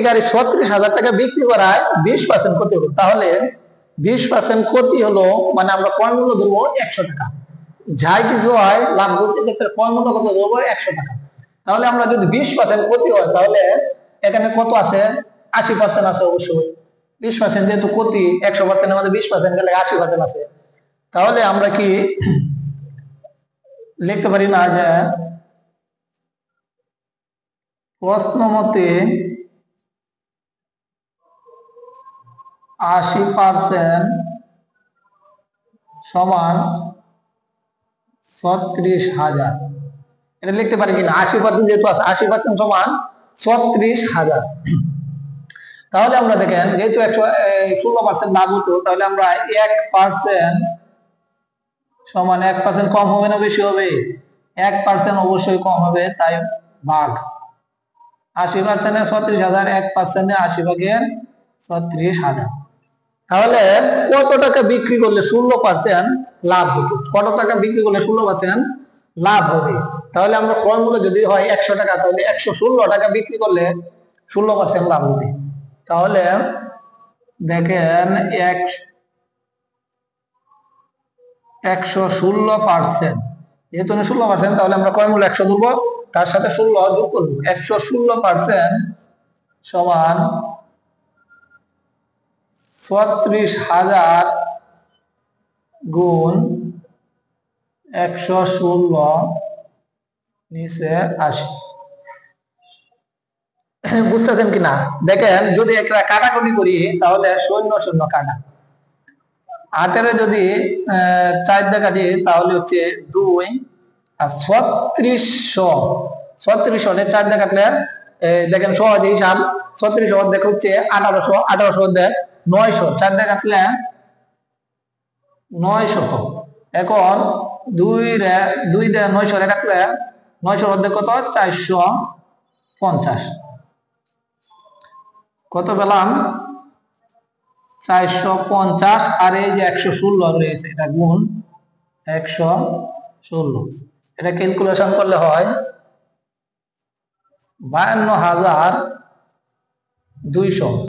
গাড়ি 36,000 টাকা বিক্রি করায় 20% ক্ষতি হলো, তাহলে 20% ক্ষতি হলো মানে আমরা ক্রয় মূল্য ধরবো 100 টাকা। যাই কিছু হয় লাভ করতে ক্ষেত্রে ক্রয় মূল্য কত ধরবো 100 টাকা। তাহলে আমরা যদি 20% ক্ষতি হয় তাহলে এখানে কত আছে 80% আছে অবশ্যই। 20% যেহেতু ক্ষতি 100% আমাদের 20% গেলে 80% আছে। তাহলে আমরা কি লিখতে পারি না যে প্রশ্ন মতে 80% সমান 36,000, এটা লিখতে পারি কিনা? 80% যেহেতু আছে 80% সমান 36,000। তাহলে আমরা দেখেন যেহেতু 16% লাভ হতো তাহলে আমরা 1% সমান 1% কম হবে না বেশি হবে? 1% অবশ্যই কম হবে, তাই ভাগ 80% এ 36,000, 1% এ 80 ভাগের 36,000। তাহলে কত টাকা বিক্রি করলে 16% লাভ হতো? কত টাকা বিক্রি করলে 16% লাভ হবে? তাহলে আমরা ক্রয় মূল্য যদি হয় 100 টাকা তাহলে 116 টাকা বিক্রি করলে 16% লাভ হবে। তাহলে দেখেন 116%, যেহেতু 16% তাহলে আমরা ক্রয় মূল্য 100 ধরবো, তার সাথে 16 যোগ করবো। 116% সমান 36,000 গুণ 116 নিচে 80। বুঝতেছেন কিনা? দেখেন যদি একটা কাটাকুটি করি তাহলে 0 কাটা, 8 যদি 4 দিয়ে কাটি তাহলে হচ্ছে 2 আর 3600 4 দিয়ে কাটলে দেখেন সহজে হিসাব। 3600 দেখে হচ্ছে 1800, 1800 দেখ 900, 4 দিয়ে কাটলে 900। এখন 2 দিয়ে 900 কাটলে 900 অর্ধেক কত? 450। কত পেলাম? 450। আর এই যে 116 রয়েছে এটা গুণ 116, এটা ক্যালকুলেশন করলে হয় 52,200।